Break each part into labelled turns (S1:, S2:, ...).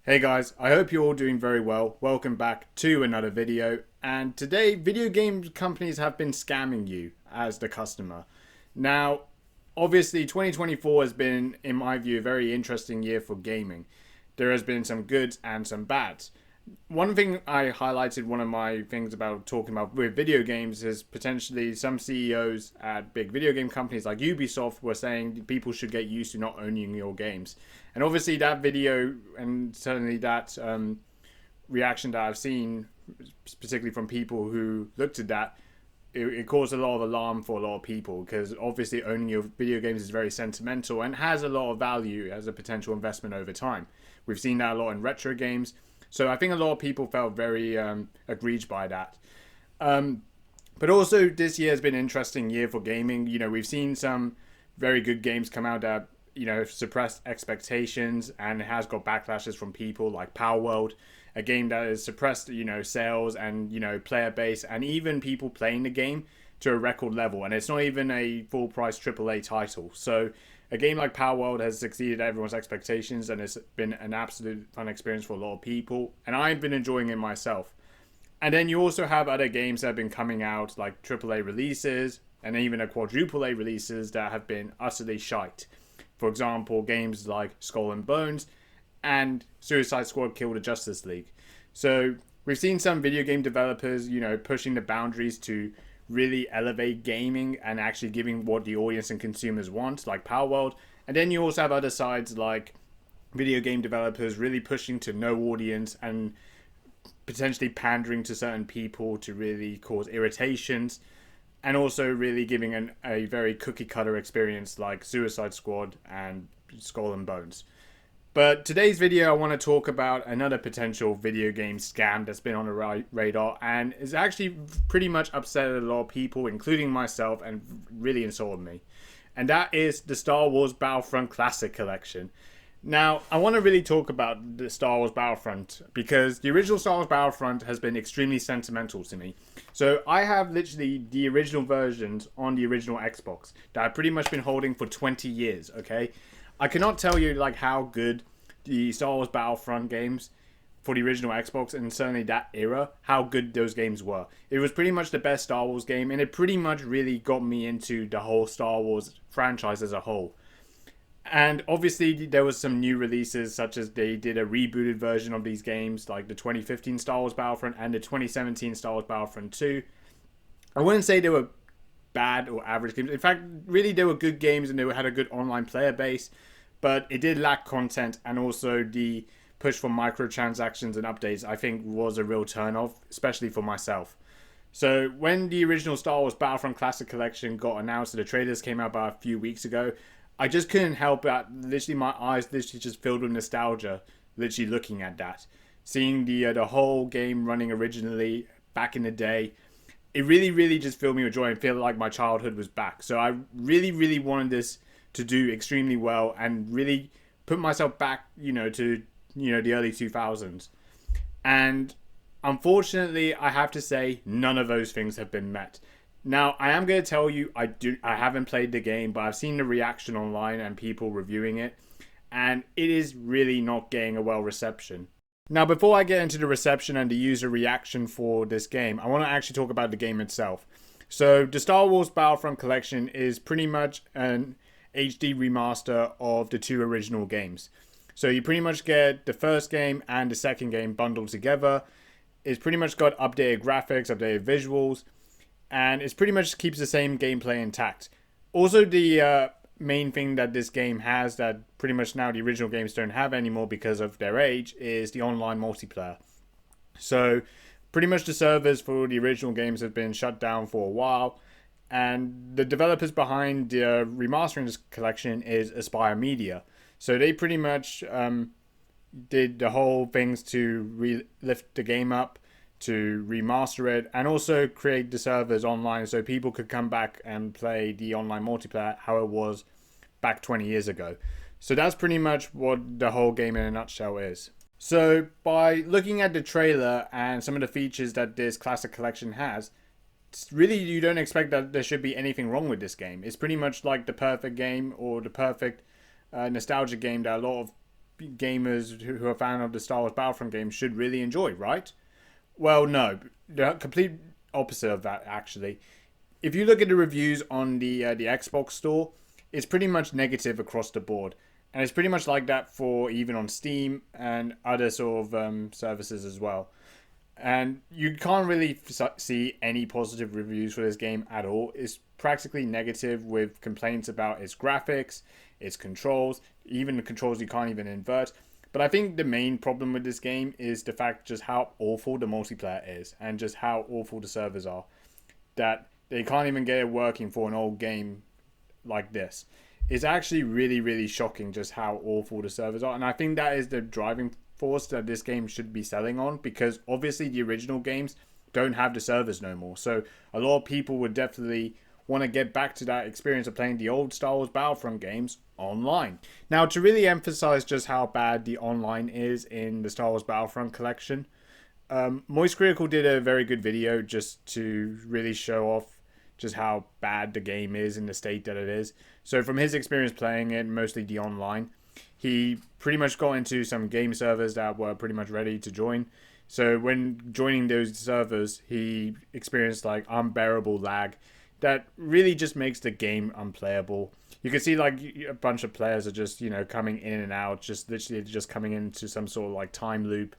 S1: Hey guys, I hope you're all doing very well. Welcome back to another video. And today, video game companies have been scamming you as the customer. Now, obviously, 2024 has been, in my view, a very interesting year for gaming. There has been some goods and some bads. One thing I highlighted, one of my things about talking about with video games is potentially some CEOs at big video game companies like Ubisoft were saying people should get used to not owning your games. And obviously that video and certainly that reaction that I've seen, specifically from people who looked at that, it caused a lot of alarm for a lot of people because obviously owning your video games is very sentimental and has a lot of value as a potential investment over time. We've seen that a lot in retro games. So I think a lot of people felt very aggrieved by that. But also this year has been an interesting year for gaming. You know, we've seen some very good games come out that, you know, suppressed expectations and it has got backlashes from people like Power World, a game that has suppressed, you know, sales and, you know, player base and even people playing the game to a record level. And it's not even a full price AAA title. So a game like Power World has exceeded everyone's expectations and it's been an absolute fun experience for a lot of people. And I've been enjoying it myself. And then you also have other games that have been coming out like AAA releases and even a quadruple A releases that have been utterly shite. For example, games like Skull and Bones and Suicide Squad Kill the Justice League. So we've seen some video game developers, you know, pushing the boundaries to really elevate gaming and actually giving what the audience and consumers want, like Power World. And then you also have other sides like video game developers really pushing to no audience and potentially pandering to certain people to really cause irritations, and also really giving a very cookie cutter experience like Suicide Squad and Skull and Bones. But today's video, I want to talk about another potential video game scam that's been on the radar and is actually pretty much upset a lot of people, including myself, and really insulted me. And that is the Star Wars Battlefront Classic Collection. Now, I want to really talk about the Star Wars Battlefront because the original Star Wars Battlefront has been extremely sentimental to me. So I have literally the original versions on the original Xbox that I've pretty much been holding for 20 years, okay? I cannot tell you like how good the Star Wars Battlefront games for the original Xbox and certainly that era, how good those games were. It was pretty much the best Star Wars game and it pretty much really got me into the whole Star Wars franchise as a whole. And obviously there was some new releases such as they did a rebooted version of these games like the 2015 Star Wars Battlefront and the 2017 Star Wars Battlefront 2. I wouldn't say they were bad or average games. In fact, really they were good games and they had a good online player base. But it did lack content, and also the push for microtransactions and updates I think was a real turn off, especially for myself. So when the original Star Wars Battlefront Classic Collection got announced and the trailers came out about a few weeks ago, I just couldn't help but literally my eyes literally just filled with nostalgia, literally looking at that. Seeing the whole game running originally back in the day, it really just filled me with joy and felt like my childhood was back. So I really wanted this to do extremely well and really put myself back, to, the early 2000s. And unfortunately, I have to say none of those things have been met. Now, I am going to tell you, I haven't played the game, but I've seen the reaction online and people reviewing it, and it is really not getting a well reception. Now, before I get into the reception and the user reaction for this game, I want to actually talk about the game itself. So, the Star Wars Battlefront Collection is pretty much an HD remaster of the two original games. So you pretty much get the first game and the second game bundled together. It's pretty much got updated graphics, updated visuals, and it pretty much keeps the same gameplay intact. Also, the main thing that this game has that pretty much now the original games don't have anymore because of their age is the online multiplayer. So pretty much the servers for the original games have been shut down for a while. And the developers behind the remastering this collection is Aspire Media. So they pretty much did the whole things to lift the game up, to remaster it, and also create the servers online so people could come back and play the online multiplayer how it was back 20 years ago. So that's pretty much what the whole game in a nutshell is. So by looking at the trailer and some of the features that this classic collection has, really you don't expect that there should be anything wrong with this game. It's pretty much like the perfect game or the perfect nostalgia game that a lot of gamers who are fan of the Star Wars Battlefront game should really enjoy, right? Well, no, the complete opposite of that actually. If you look at the reviews on the Xbox store, it's pretty much negative across the board, and it's pretty much like that for even on Steam and other sort of services as well. And you can't really see any positive reviews for this game at all. It's practically negative with complaints about its graphics, its controls, even the controls you can't even invert. But I think the main problem with this game is the fact just how awful the multiplayer is and just how awful the servers are. That they can't even get it working for an old game like this. It's actually really, really shocking just how awful the servers are. And I think that is the driving force that this game should be selling on, because obviously the original games don't have the servers no more. So a lot of people would definitely want to get back to that experience of playing the old Star Wars Battlefront games online. Now, to really emphasize just how bad the online is in the Star Wars Battlefront collection, Moist Critical did a very good video just to really show off just how bad the game is in the state that it is. So from his experience playing it, mostly the online, he pretty much got into some game servers that were pretty much ready to join. So when joining those servers, he experienced like unbearable lag that really just makes the game unplayable. You can see like a bunch of players are just, coming in and out, just literally just coming into some sort of like time loop.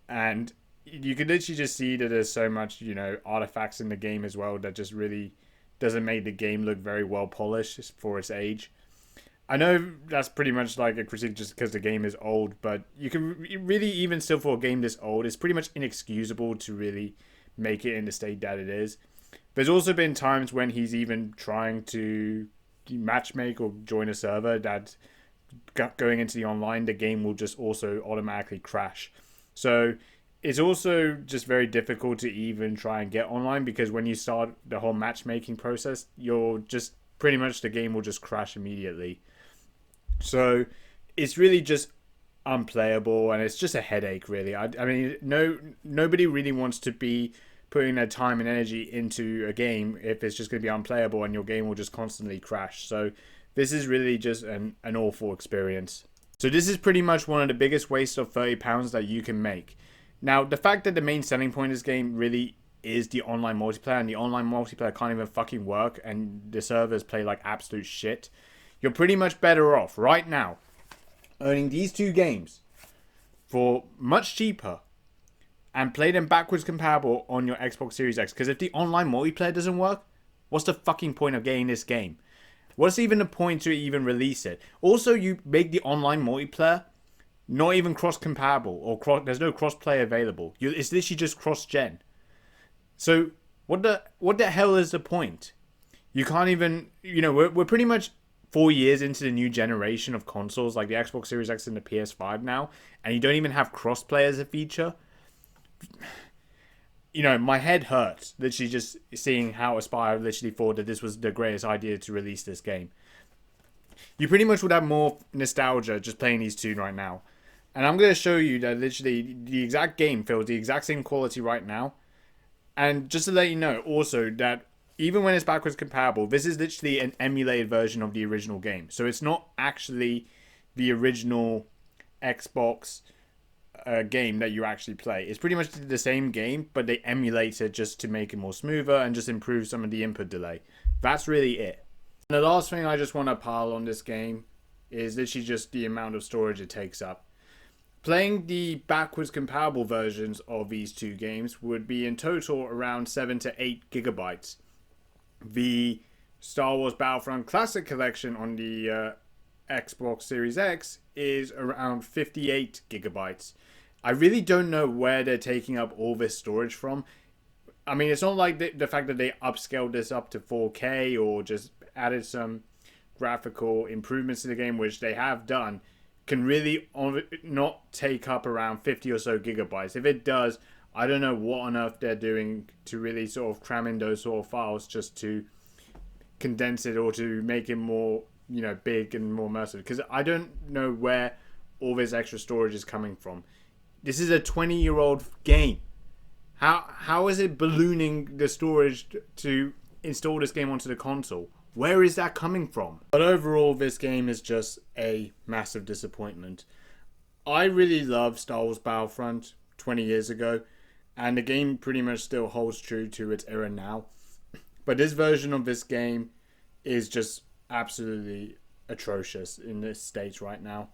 S1: And you can literally just see that there's so much, artifacts in the game as well that just really doesn't make the game look very well polished for its age. I know that's pretty much like a critique just because the game is old, but you can really, even still for a game this old, it's pretty much inexcusable to really make it in the state that it is. There's also been times when he's even trying to matchmake or join a server that going into the online, the game will just also automatically crash. So it's also just very difficult to even try and get online, because when you start the whole matchmaking process, you're just pretty much the game will just crash immediately. So it's really just unplayable, and it's just a headache, really. I mean, nobody really wants to be putting their time and energy into a game if it's just going to be unplayable and your game will just constantly crash. So this is really just an awful experience. So this is pretty much one of the biggest wastes of £30 that you can make. Now, the fact that the main selling point of this game really is the online multiplayer, and the online multiplayer can't even fucking work, and the servers play like absolute shit, you're pretty much better off right now owning these two games for much cheaper and play them backwards compatible on your Xbox Series X. Because if the online multiplayer doesn't work, what's the fucking point of getting this game? What's even the point to even release it? Also, you make the online multiplayer not even cross-compatible, or there's no cross-play available. It's literally just cross-gen. So what the hell is the point? You can't even, we're pretty much 4 years into the new generation of consoles, like the Xbox Series X and the PS5 now, and you don't even have cross-play as a feature. My head hurts literally just seeing how Aspire literally thought that this was the greatest idea to release this game. You pretty much would have more nostalgia just playing these two right now. And I'm going to show you that literally the exact game feels the exact same quality right now. And just to let you know also that even when it's backwards compatible, this is literally an emulated version of the original game. So it's not actually the original Xbox game that you actually play. It's pretty much the same game, but they emulate it just to make it more smoother and just improve some of the input delay. That's really it. And the last thing I just want to pile on this game is literally just the amount of storage it takes up. Playing the backwards compatible versions of these two games would be in total around 7 to 8 gigabytes. The Star Wars Battlefront Classic Collection on the Xbox Series X is around 58 gigabytes. I really don't know where they're taking up all this storage from. I mean, it's not like the fact that they upscaled this up to 4K or just added some graphical improvements to the game, which they have done, can really not take up around 50 or so gigabytes. If it does, I don't know what on earth they're doing to really sort of cram in those sort of files just to condense it or to make it more, big and more immersive. Because I don't know where all this extra storage is coming from. This is a 20-year-old game. How is it ballooning the storage to install this game onto the console? Where is that coming from? But overall, this game is just a massive disappointment. I really love Star Wars Battlefront 20 years ago, and the game pretty much still holds true to its era now. But this version of this game is just absolutely atrocious in this state right now.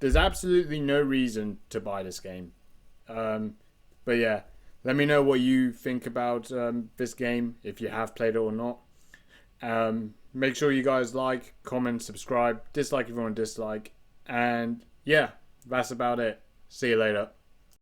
S1: There's absolutely no reason to buy this game. But yeah, let me know what you think about this game, if you have played it or not. Make sure you guys like, comment, subscribe, dislike if you want to dislike. And yeah, that's about it. See you later.